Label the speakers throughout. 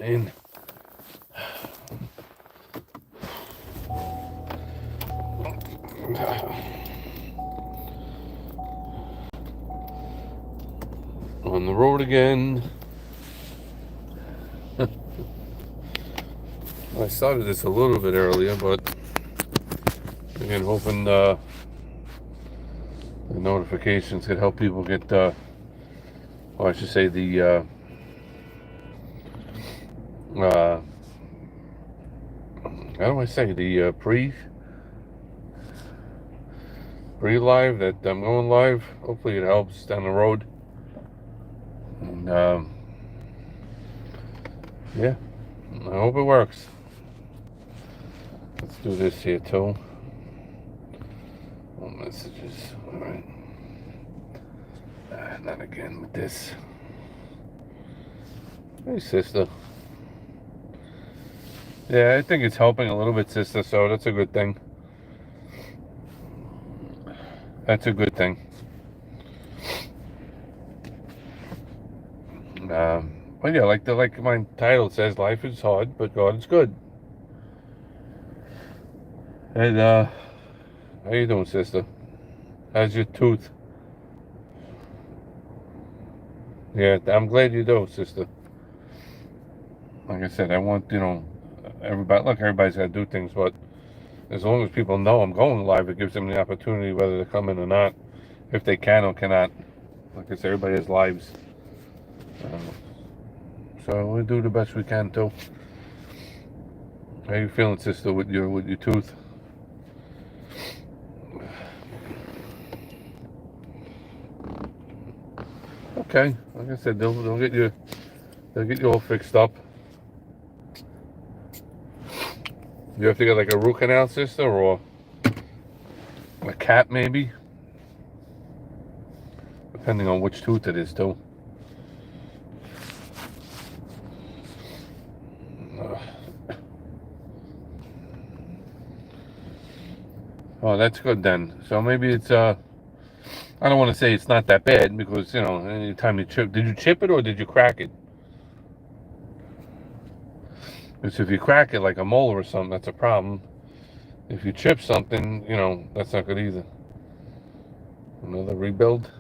Speaker 1: saying? On the road again. I started this a little bit earlier, but again, hoping the notifications could help people get, or I should say, the how do I say, the pre-live that I'm going live. Hopefully, it helps down the road. And yeah, I hope it works. Let's do this here too. All messages. All right. Not again with this. Hey, sister. Yeah, I think it's helping a little bit, sister, so that's a good thing. That's a good thing. But yeah, like my title says, life is hard, but God is good. And how you doing, sister? How's your tooth? Yeah, I'm glad you do, sister. Like I said, I want, everybody, look, everybody's got to do things, but as long as people know I'm going live, it gives them the opportunity whether to come in or not, if they can or cannot. Like I said, everybody has lives. So we do the best we can too. How you feeling, sister, with your tooth? Okay, like I said, they'll get you all fixed up. You have to get like a root canal, sister, or a cap maybe, depending on which tooth it is too. Oh, that's good then. So maybe it's I don't want to say it's not that bad because anytime you chip, did you chip it or did you crack it? Because if you crack it like a molar or something, that's a problem. If you chip something, that's not good either. Another rebuild.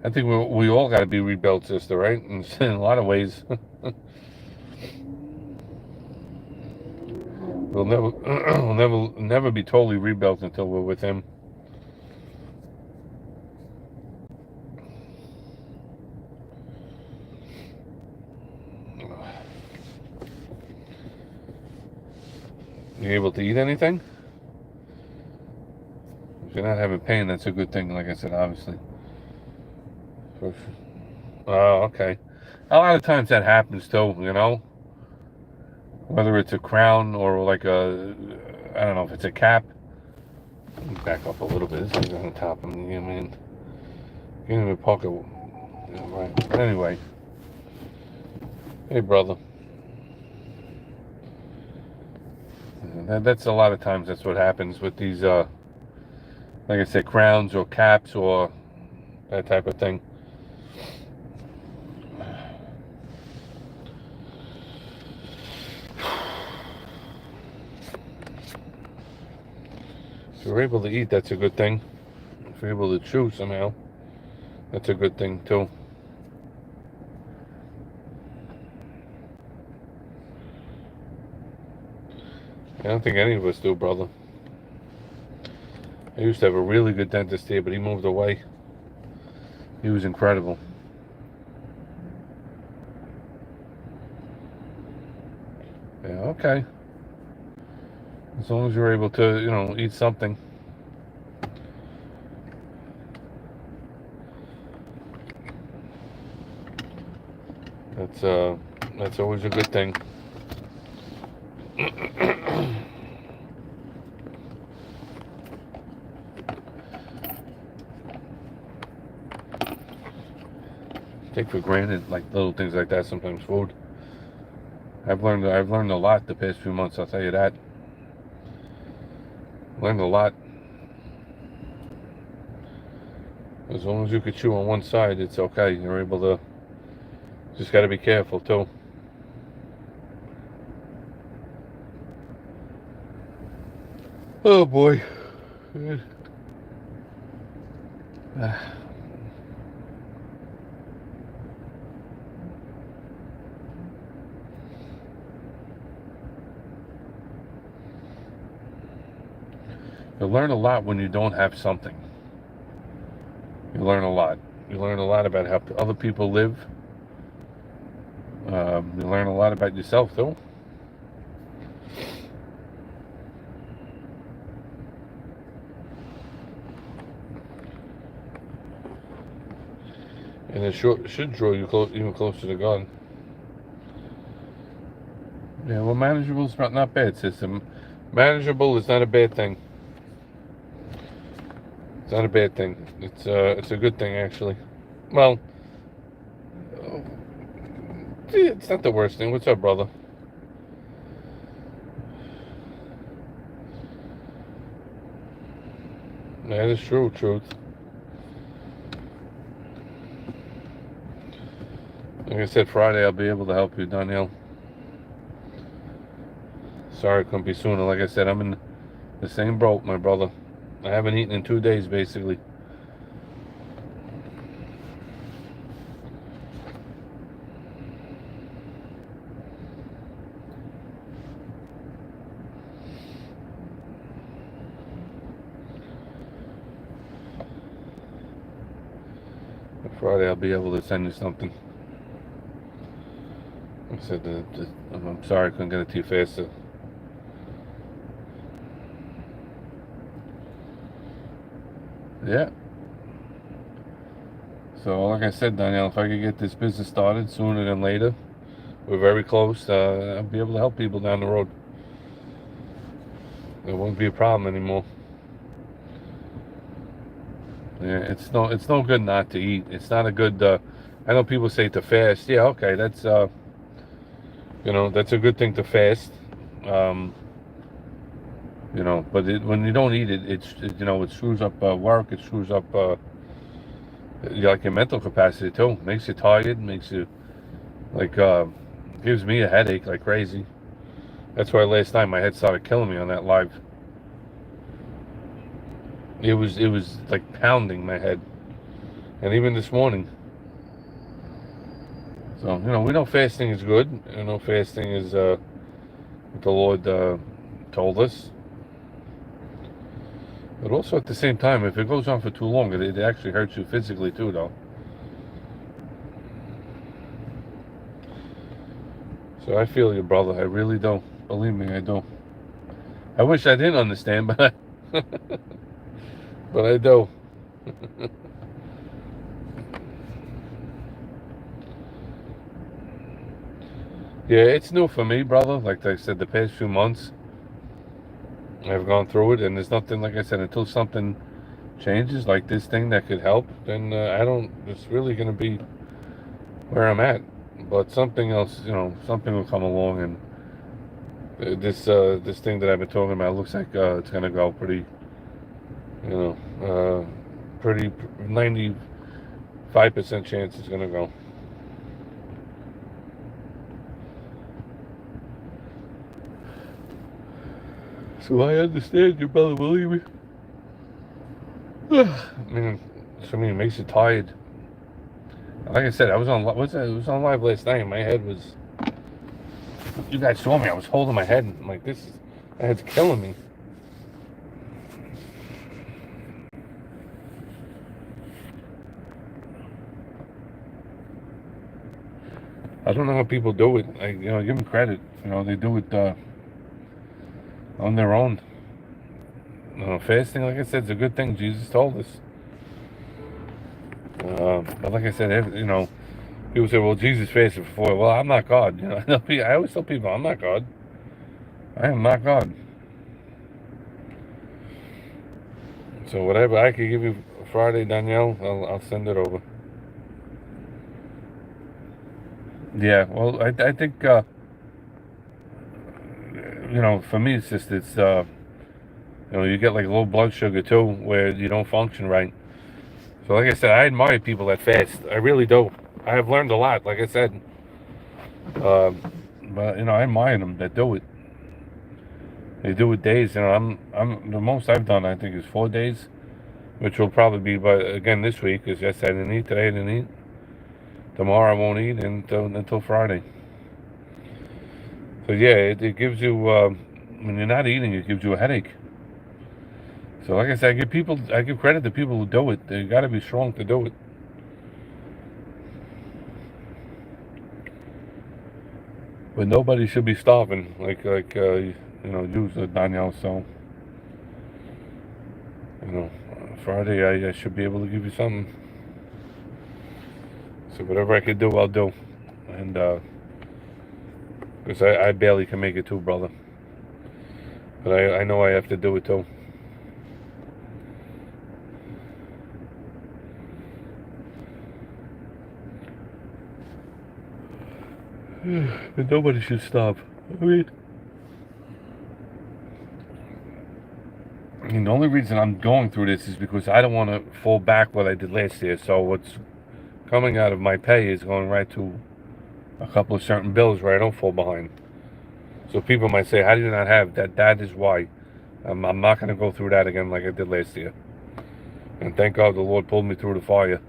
Speaker 1: I think we all got to be rebuilt, sister, right? In a lot of ways. We'll never be totally rebuilt until we're with him. You able to eat anything? If you're not having pain, that's a good thing. Like I said, obviously. Oh, okay. A lot of times that happens too. Whether it's a crown or like I don't know if it's a cap. Let me back up a little bit. This is on the top of me. I mean, can't even poke it. Yeah, right. But anyway, hey, brother. That's a lot of times. That's what happens with these, like I said, crowns or caps or that type of thing. If you're able to eat, that's a good thing. If you're able to chew somehow, that's a good thing too. I don't think any of us do, brother. I used to have a really good dentist here, but he moved away. He was incredible. Yeah, okay. As long as you're able to, eat something. That's always a good thing. Take for granted like little things like that sometimes. Food. I've learned a lot the past few months. I'll tell you that. Learned a lot. As long as you could chew on one side, it's okay. You're able to. Just got to be careful too. Oh boy. You learn a lot when you don't have something. You learn a lot. You learn a lot about how other people live. You learn a lot about yourself too. And it should draw you even closer to God. Yeah, well, manageable is not bad, system. Manageable is not a bad thing. It's not a bad thing. It's a good thing actually. Well, it's not the worst thing. What's up, brother? That is true, truth. Like I said, Friday I'll be able to help you, Danielle. Sorry it couldn't be sooner. Like I said, I'm in the same boat, my brother. I haven't eaten in 2 days, basically. Friday I'll be able to send you something. Like I said, I'm sorry I couldn't get it to you faster. Yeah. So, like I said, Danielle, if I could get this business started sooner than later, we're very close. I'll be able to help people down the road. It won't be a problem anymore. Yeah, it's no good not to eat. It's not a good. I know people say to fast. Yeah, okay, that's that's a good thing to fast. Um, but when you don't eat it, it screws up work. It screws up like your mental capacity too. Makes you tired. Makes you like gives me a headache like crazy. That's why last night my head started killing me on that live. It was like pounding my head, and even this morning. So we know fasting is good. Fasting is what the Lord told us. But also at the same time, if it goes on for too long, it actually hurts you physically too, though. So I feel you, brother. I really do. Believe me, I do. I wish I didn't understand, but but I do. Yeah, it's new for me, brother. Like I said, the past few months, I've gone through it, and there's nothing, like I said, until something changes, like this thing that could help, then I don't, it's really going to be where I'm at. But something else, something will come along, and this thing that I've been talking about looks like it's going to go pretty, pretty 95% chance it's going to go. So I understand you, brother. Believe me. I mean, it makes you tired. Like I said, I was on. It was on live last night. My head was. You guys saw me. I was holding my head. I'm like, my head's killing me. I don't know how people do it. Give them credit. They do it on their own. Fasting, like I said, is a good thing. Jesus told us. But like I said, people say, "Well, Jesus fasted for 40." Well, I'm not God. I always tell people, I'm not God. I am not God. So whatever I could give you Friday, Danielle, I'll send it over. Yeah, well, I think for me it's just you get like low blood sugar too, where you don't function right. So like I said, I admire people that fast. I really do. I have learned a lot, like I said. But I admire them that do it. They do it days. I'm the most I've done, I think, is 4 days, which will probably be again this week. Because yesterday I didn't eat, today I didn't eat. Tomorrow I won't eat until Friday. So yeah, it gives you when you're not eating, it gives you a headache. So like I said, I give credit to people who do it. They got to be strong to do it. But nobody should be starving you, Danielle. So Friday I should be able to give you something. So whatever I can do, I'll do. And because I barely can make it too, brother. But I know I have to do it too. But nobody should stop. The only reason I'm going through this is because I don't want to fall back what I did last year. So what's coming out of my pay is going right to a couple of certain bills where I don't fall behind. So people might say, how do you not have that? That is why. I'm not going to go through that again like I did last year. And thank God the Lord pulled me through the fire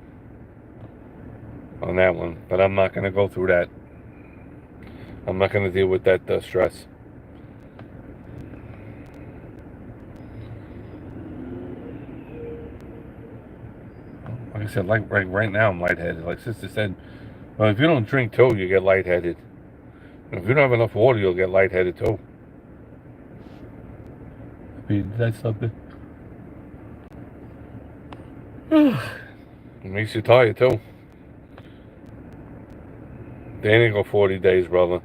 Speaker 1: on that one. But I'm not going to go through that. I'm not going to deal with that stress. Like I said, like right now I'm lightheaded. Like Sister said, well, if you don't drink too, you get lightheaded. And if you don't have enough water, you'll get lightheaded too. That's something. It makes you tired too. They ain't go 40 days, brother.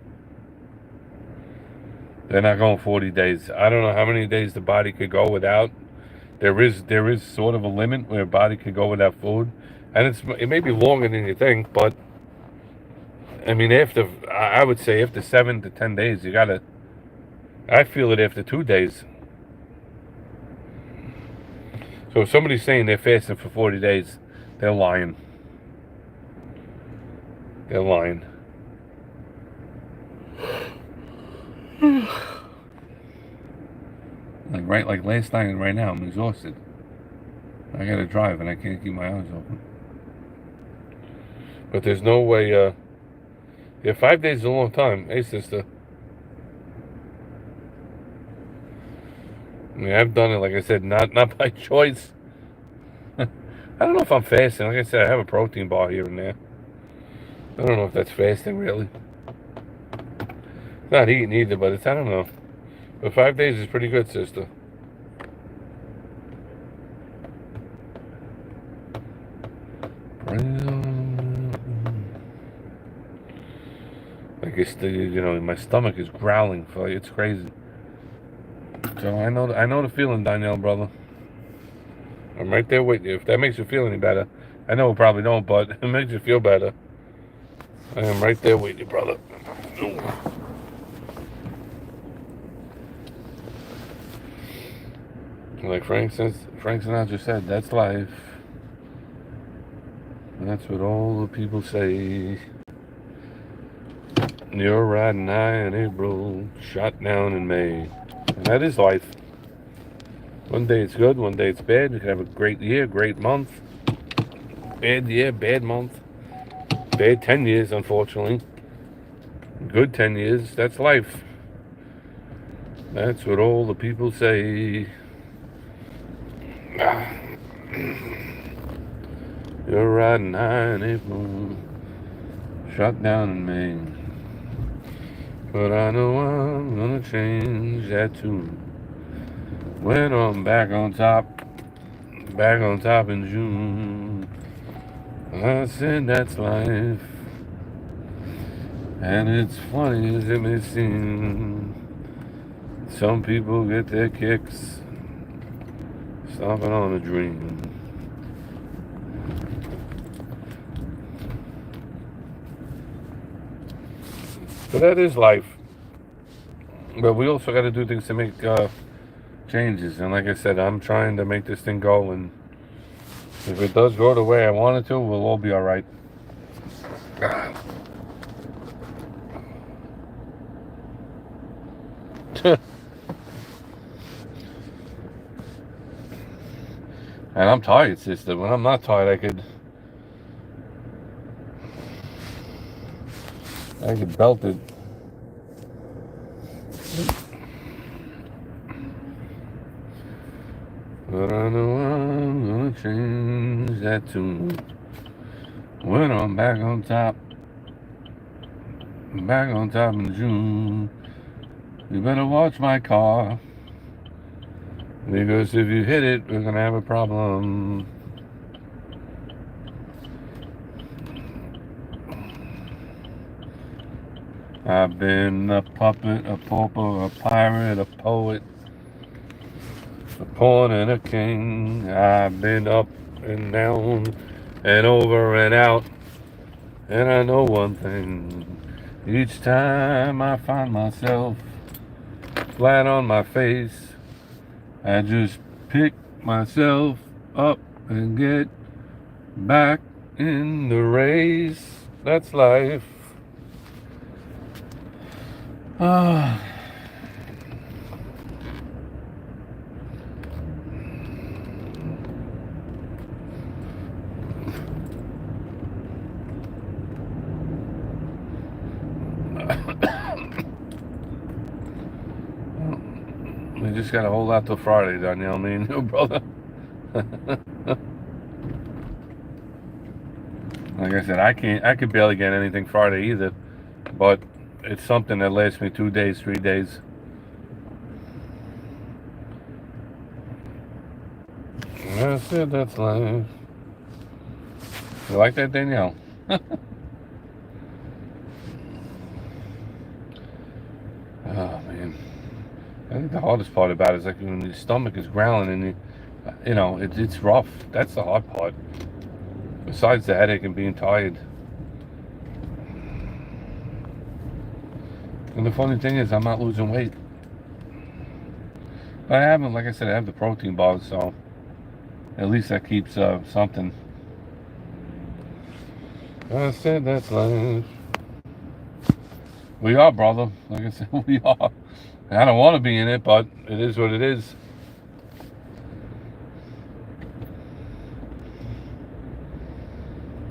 Speaker 1: They're not going 40 days. I don't know how many days the body could go without. There is sort of a limit where a body could go without food, and it may be longer than you think, but I mean, I would say after 7 to 10 days, you gotta. I feel it after 2 days. So if somebody's saying they're fasting for 40 days, they're lying. They're lying. Like last night and right now, I'm exhausted. I gotta drive and I can't keep my eyes open. But there's no way. Yeah, 5 days is a long time. Hey, sister. I mean, I've done it, like I said, not by choice. I don't know if I'm fasting. Like I said, I have a protein bar here and there. I don't know if that's fasting, really. It's not eating either, but I don't know. But 5 days is pretty good, sister. Like my stomach is growling. It's crazy. So I know the feeling, Danielle, brother. I'm right there with you. If that makes you feel any better, I know it probably don't, but it makes you feel better. I am right there with you, brother. Like Frank Sinatra said, that's life. And that's what all the people say. You're riding high in April, shot down in May. And that is life. One day it's good, one day it's bad. You can have a great year, great month. Bad year, bad month. Bad 10 years, unfortunately. Good 10 years. That's life. That's what all the people say. You're riding high in April, shot down in May. But I know I'm gonna change that tune when I'm back on top in June. I said that's life, and it's funny as it may seem. Some people get their kicks stomping on a dream. So that is life. But we also got to do things to make changes. And like I said, I'm trying to make this thing go. And If it does go the way I want it to, we'll all be all right. And I'm tired, sister. When I'm not tired, I could belt it. But I know I'm gonna change that tune when I'm back on top in June. You better watch my car, because if you hit it, we're gonna have a problem. I've been a puppet, a pauper, a pirate, a poet, a pawn and a king. I've been up and down and over and out, and I know one thing. Each time I find myself flat on my face, I just pick myself up and get back in the race. That's life. Ah. We just got to hold out till Friday, Danielle, me and you, brother. Like I said, I could barely get anything Friday either, but it's something that lasts me 2 days, 3 days. That's it, that's life. You like that, Danielle? Oh, man. I think the hardest part about it is like when your stomach is growling and it's rough. That's the hard part. Besides the headache and being tired. And the funny thing is, I'm not losing weight. But I haven't, like I said, I have the protein bars, so at least that keeps something. I said that's life. We are, brother. Like I said, we are. I don't want to be in it, but it is what it is.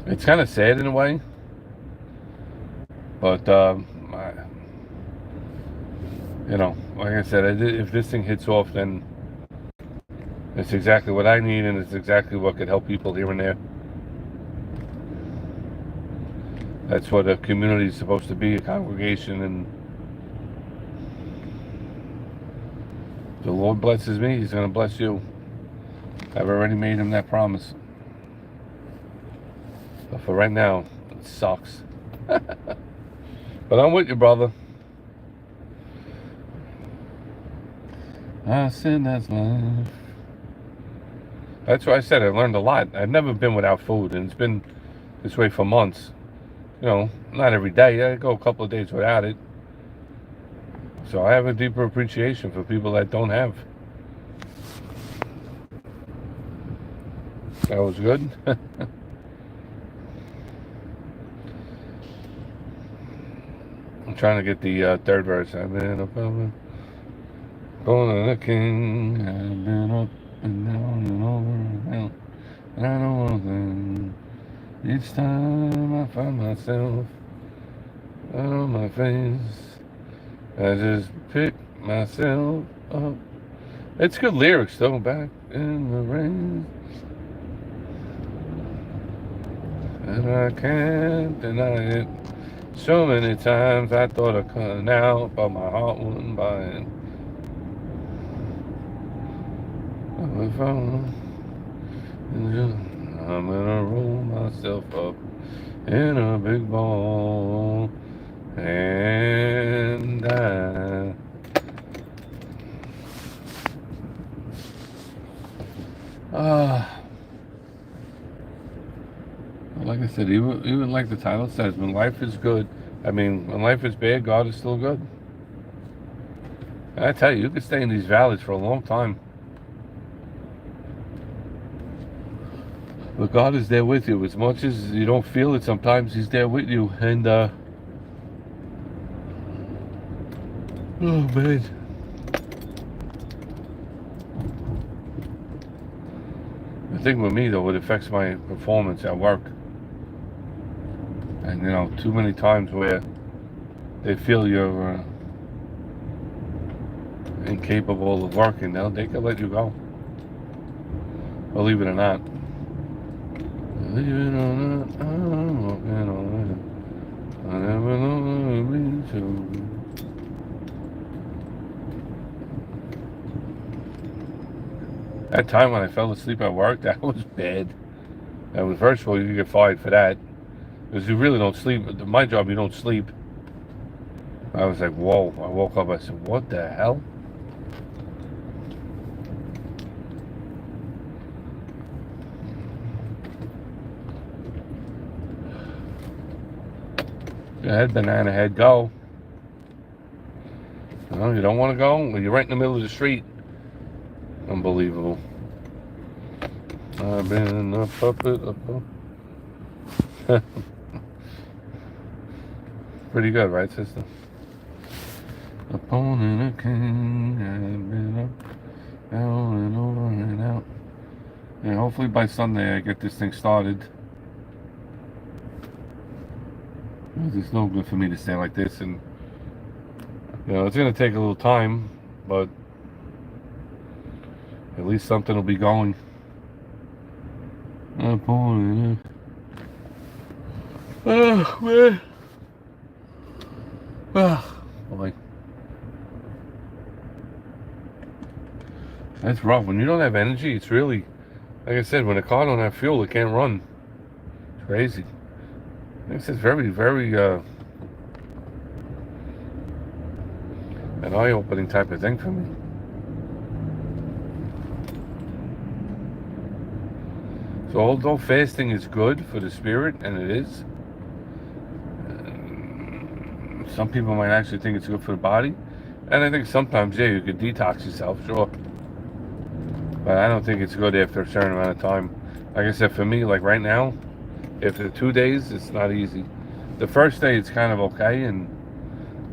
Speaker 1: It's kind of sad in a way, but like I said, if this thing hits off, then it's exactly what I need, and it's exactly what could help people here and there. That's what a community is supposed to be, a congregation, and the Lord blesses me, He's going to bless you. I've already made Him that promise. But for right now, it sucks. But I'm with you, brother. I said that's life. That's what I said. I learned a lot. I've never been without food, and it's been this way for months. Not every day. I go a couple of days without it. So I have a deeper appreciation for people that don't have. That was good. I'm trying to get the third verse. I've been up and born of the king. I've been up and down and over and down. And I know one thing. Each time I find myself on my face, I just pick myself up. It's good lyrics though, back in the rain. And I can't deny it. So many times I thought of cutting out, but my heart wouldn't buy it. I'm gonna roll myself up in a big ball and die. Like I said, even like the title says, when life is good, when life is bad, God is still good. And I tell you, you could stay in these valleys for a long time. But God is there with you. As much as you don't feel it, sometimes He's there with you. And, oh man. The thing with me, though, it affects my performance at work. And, you know, too many times where they feel you're incapable of working, they can let you go. Believe it or not. Believe it or not, I'm walking on it. I never know me to. That time when I fell asleep at work, that was bad. That was, first of all, you get fired for that. Because you really don't sleep. My job, you don't sleep. I was like, whoa. I woke up, I said, what the hell? Go ahead, banana head, go. No, you don't want to go? Well, you're right in the middle of the street. Unbelievable. I've been a puppet. Pretty good, right, sister? A pawn and a king. I've been up, down and over and out. Yeah, hopefully by Sunday I get this thing started. It's no good for me to stay like this, and you know it's gonna take a little time, but at least something will be going. Oh man. Oh boy. That's rough. When you don't have energy, it's really, like I said, when a car don't have fuel, it can't run. It's crazy. This is very, very an eye-opening type of thing for me. So although fasting is good for the spirit, and it is, some people might actually think it's good for the body. And I think sometimes, yeah, you could detox yourself, sure. But I don't think it's good after a certain amount of time. Like I said, for me, like right now, after 2 days, it's not easy. The first day, it's kind of okay, and,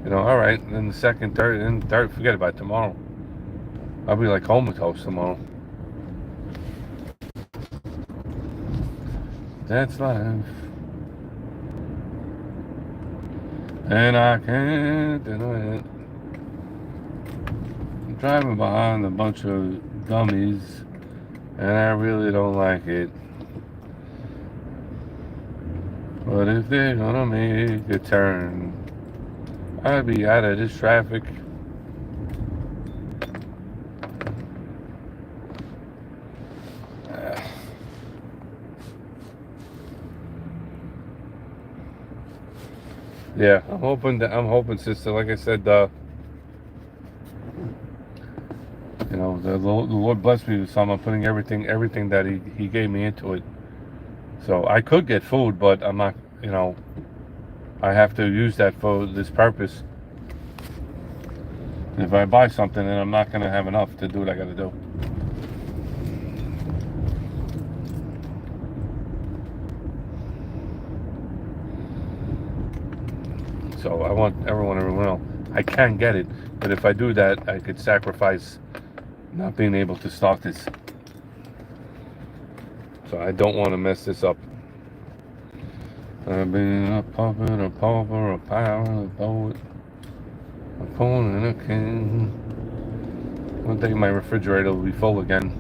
Speaker 1: you know, all right. And then the second, third, and third, forget about it, tomorrow. I'll be like comatose tomorrow. That's life. And I can't deny it. I'm driving behind a bunch of dummies, and I really don't like it. But if they're gonna make a turn, I'd be out of this traffic. Yeah, I'm hoping, sister. Like I said, you know, the Lord blessed me with some. I'm putting everything that He gave me into it. So I could get food, but I'm not. You know, I have to use that for this purpose. If I buy something, then I'm not going to have enough to do what I got to do. So I want everyone to know I can get it, but if I do that, I could sacrifice not being able to stock this. So I don't want to mess this up. I've been a puppet, a pauper, a pirate, a poet, a pawn and a king. One day my refrigerator will be full again.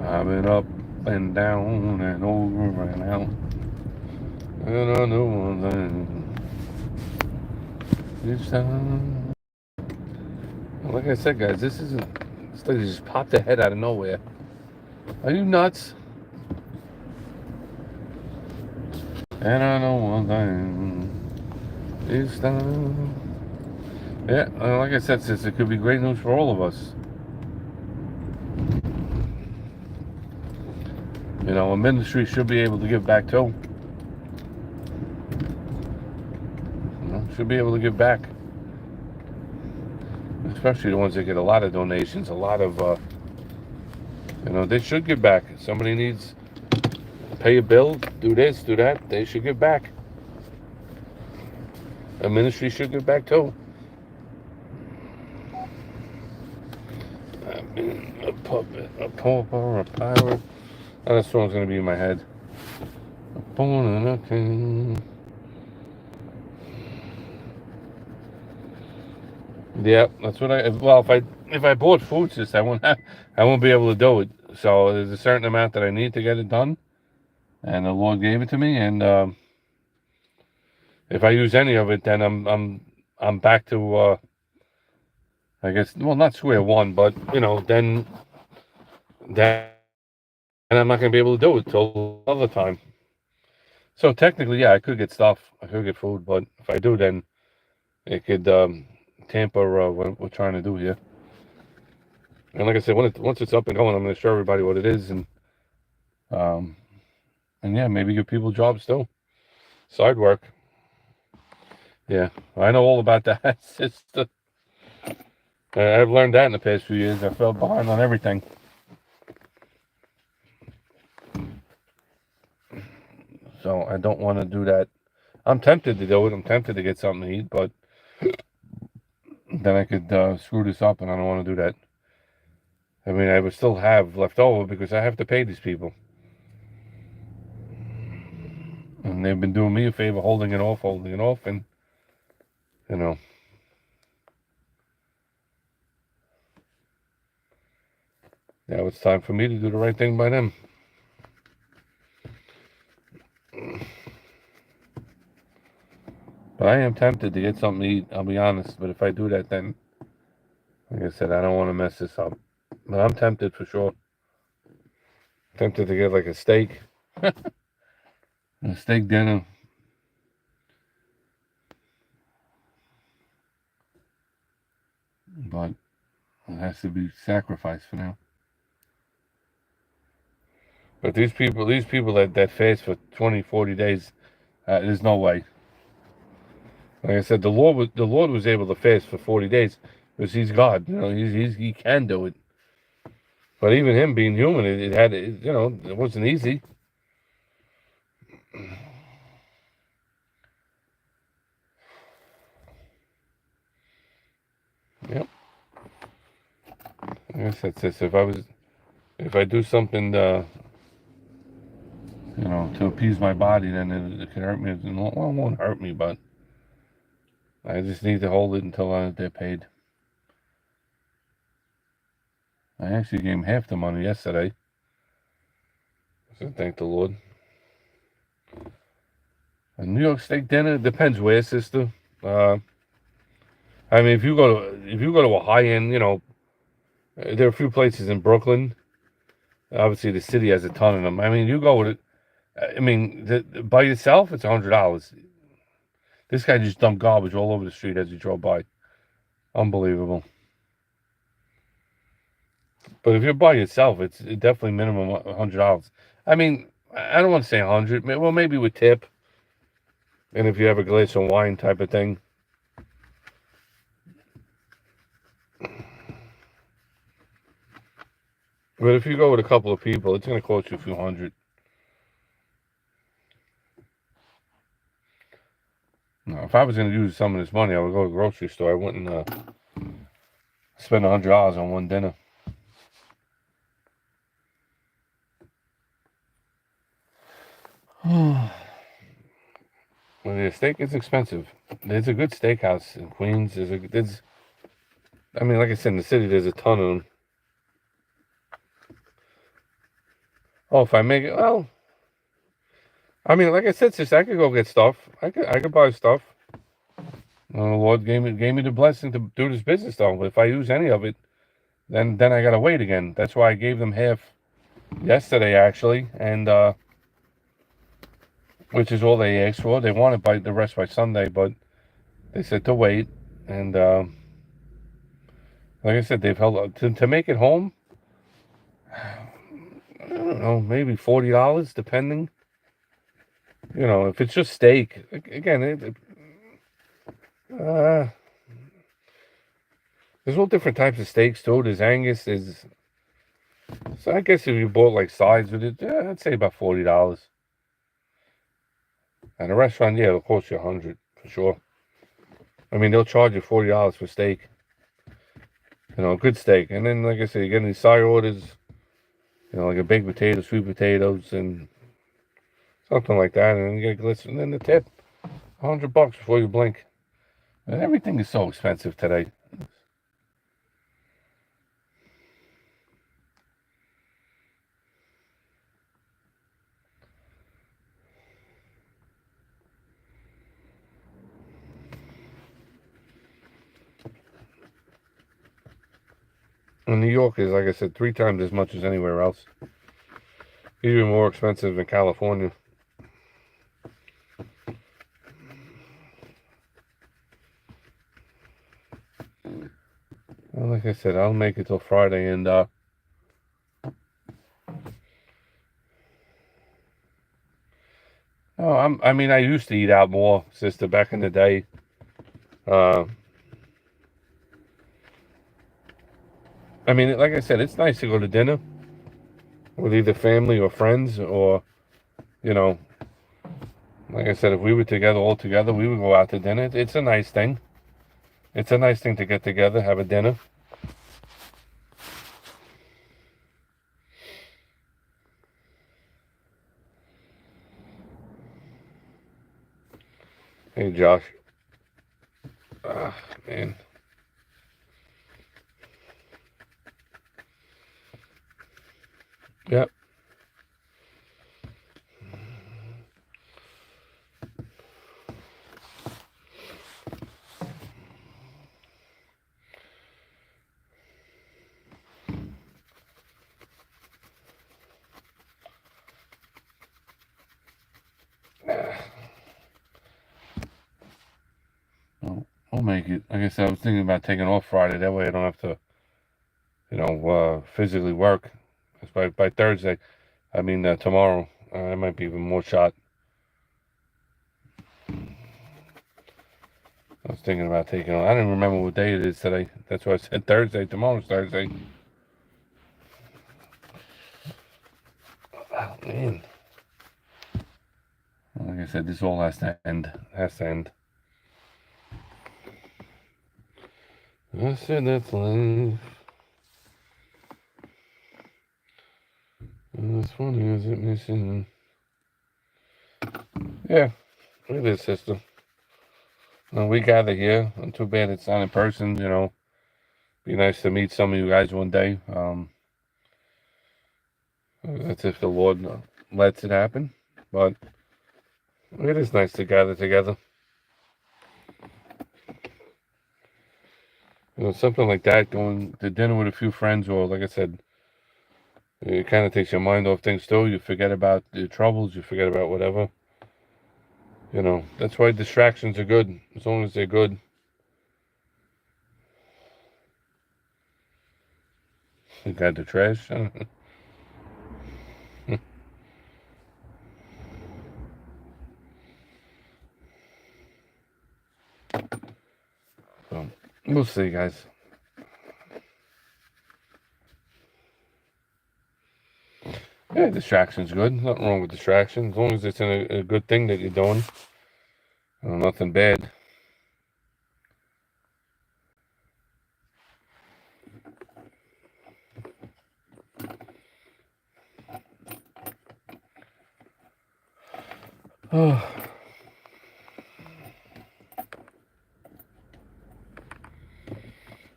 Speaker 1: I've been up and down and over and out. And I know one thing. Each time. Like I said, guys, this lady just popped her head out of nowhere. Are you nuts? And I know one thing. Each time. Yeah, like I said, sis, it could be great news for all of us. You know, a ministry should be able to give back too. You know, should be able to give back. especially the ones that get a lot of donations, a lot of, they should give back. If somebody needs to pay a bill, do this, do that, they should give back. A ministry should give back too. I've been a puppet, a pauper, a pirate. Oh, that song's gonna be in my head. Born in a king. Yeah, that's what I. Well, if I bought food, I won't be able to do it. So there's a certain amount that I need to get it done, and the Lord gave it to me. And if I use any of it, then I'm back to I guess, well, not square one, but then I'm not gonna be able to do it till another time. So technically, yeah, I could get stuff, I could get food, but if I do, then it could tamper what we're trying to do here. And like I said, once it's up and going, I'm going to show everybody what it is, um, and yeah, maybe give people jobs too, side work. Yeah, I know all about that. I've learned that in the past few years. I fell behind on everything. So I don't want to do that. I'm tempted to do it. I'm tempted to get something to eat, but then I could screw this up, and I don't want to do that. I mean, I would still have left over because I have to pay these people. And they've been doing me a favor, holding it off, and, now it's time for me to do the right thing by them. But I am tempted to get something to eat, I'll be honest. But if I do that, then, like I said, I don't want to mess this up. But I'm tempted for sure. Tempted to get like a steak. A steak dinner. But it has to be sacrificed for now. But these people that fast for 20, 40 days, there's no way. Like I said, the Lord was able to fast for 40 days because He's God. He can do it. But even Him being human, it wasn't easy. Yep. I guess that's this. If I do something, to appease my body, then it can hurt me. Well, it won't hurt me, but I just need to hold it until they're paid. I actually gave him half the money yesterday. So thank the Lord. A New York steak dinner depends where, sister. I mean, if you go to a high end, there are a few places in Brooklyn. Obviously, the city has a ton of them. I mean, you go with it. I mean, by yourself, it's $100. This guy just dumped garbage all over the street as he drove by. Unbelievable. But if you're by yourself, it's definitely minimum $100. I mean, I don't want to say 100. Well, maybe with tip, and if you have a glass of wine type of thing. But if you go with a couple of people, it's going to cost you a few hundred. Now, if I was going to use some of this money, I would go to the grocery store. I wouldn't spend $100 on one dinner. Well, the steak is expensive. There's a good steakhouse in Queens. I mean, like I said, in the city, there's a ton of them. Oh, if I make it, well, I mean, like I said, sis, I could go get stuff. I could buy stuff. The Lord gave me the blessing to do this business, though. But if I use any of it, then I gotta wait again. That's why I gave them half yesterday, actually, and which is all they asked for. They wanted the rest by Sunday, but they said to wait. And like I said, they've held to make it home. I don't know, maybe $40, depending. If it's just steak, again, There's all different types of steaks too. There's Angus. There's so I guess if you bought like sides with it, I'd say about $40. At a restaurant, yeah, it'll cost you $100 for sure. I mean, they'll charge you $40 for steak. You know, good steak. And then, like I said, you get any side orders. You know, like a baked potato, sweet potatoes, and something like that. And then you get glisten. And then the tip, $100 before you blink. And everything is so expensive today. And New York is, like I said, 3 times as much as anywhere else. Even more expensive than California. Well, like I said, I'll make it till Friday, and I mean, I used to eat out more, sister, back in the day. Uh, I mean, like I said, it's nice to go to dinner with either family or friends, or you know, like I said, if we were together all together, we would go out to dinner. It's a nice thing. It's a nice thing to get together, have a dinner. Hey, Josh. Ah, man. Yep. I'll make it. Like I said, I was thinking about taking off Friday. That way I don't have to, physically work. 'Cause by Thursday, I mean tomorrow, I might be even more shot. I was thinking about taking on. I didn't remember what day it is today. That's why I said Thursday. Tomorrow's Thursday. Oh, man. Like I said, this all has to end. Has to end. I said that's life. And as funny as it may seem. Yeah, it is, sister. We gather here. And too bad it's not in person, Be nice to meet some of you guys one day. That's if the Lord lets it happen. But it is nice to gather together. Something like that, going to dinner with a few friends, or like I said, it kind of takes your mind off things too. You forget about your troubles. You forget about whatever. That's why distractions are good, as long as they're good. You got the trash. So, we'll see, guys. Yeah, distraction's good. Nothing wrong with distraction, as long as it's in a good thing that you're doing. Nothing bad. Oh.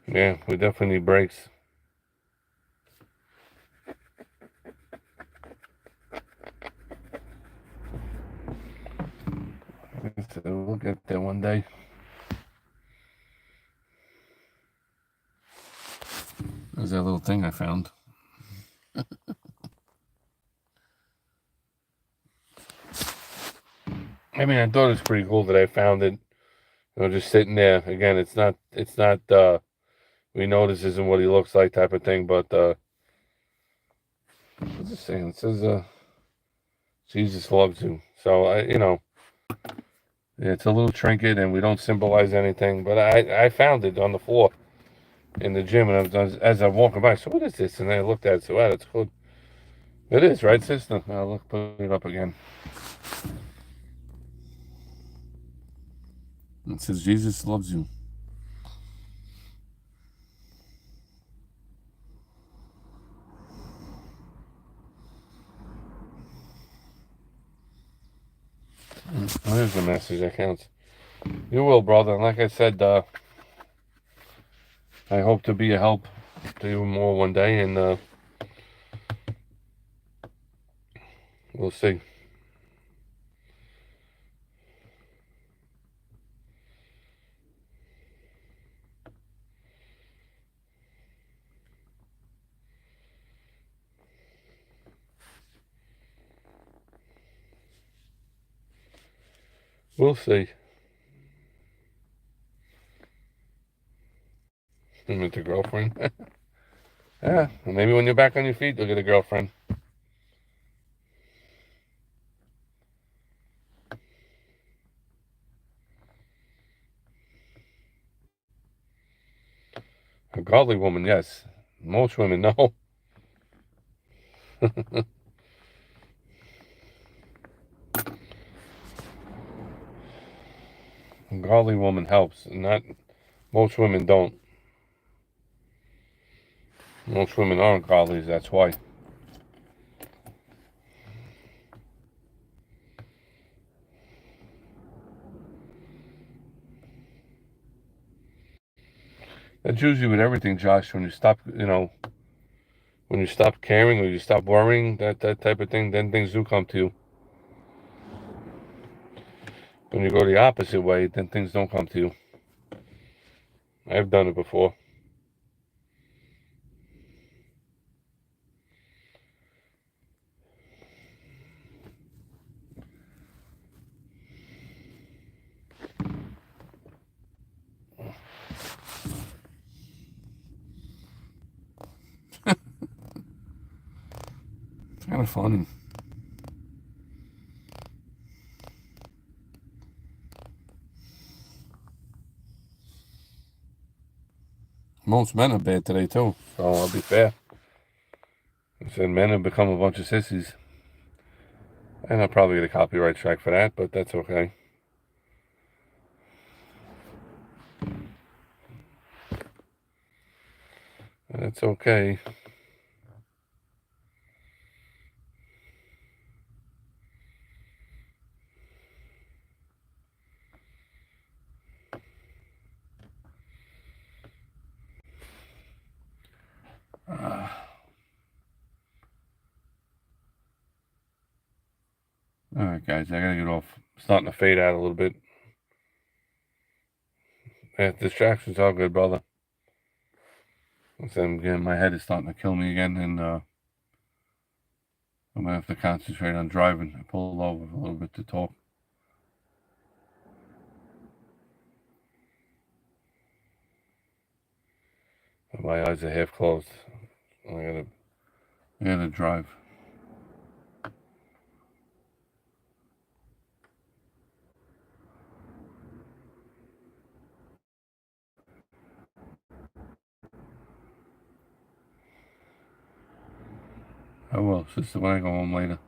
Speaker 1: Yeah, we definitely need breaks. So we'll get there one day. There's that little thing I found. I mean, I thought it was pretty cool that I found it. Just sitting there. Again, it's not we know this isn't what he looks like type of thing, but what's it saying? It says Jesus loves you. So it's a little trinket, and we don't symbolize anything. But I found it on the floor. in the gym, and as I'm walking by, so what is this? And I looked at it, so wow, it's cool. It is, right, sister? I'll look, put it up again. It says Jesus loves you. There's the message that counts. You will, brother. And like I said, I hope to be a help to you more one day, and we'll see. We'll see. You meet the girlfriend? Yeah, maybe when you're back on your feet, you'll get a girlfriend. A godly woman, yes. Most women, no. A godly woman helps. Not most women don't. Most women aren't godly, that's why. That's usually with everything, Josh. When you stop, when you stop caring or you stop worrying, that type of thing, then things do come to you. When you go the opposite way, then things don't come to you. I've done it before. It's kind of funny. Most men are bad today, too. So I'll be fair. I said men have become a bunch of sissies. And I'll probably get a copyright strike for that, but that's okay. That's okay. Alright, guys, I gotta get off. Starting to fade out a little bit. Yeah, distractions are good, brother. Again, my head is starting to kill me again, and I'm gonna have to concentrate on driving. I pulled over a little bit to talk. My eyes are half closed. I gotta drive. I will, sister, when I go home later.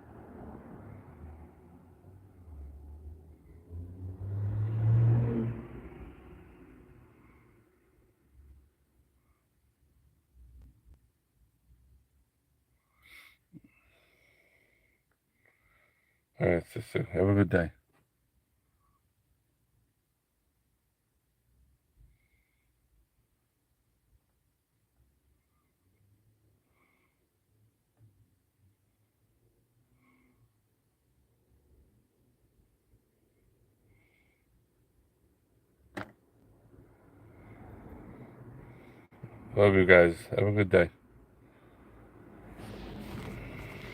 Speaker 1: Alright, sister, have a good day. Love you guys. Have a good day.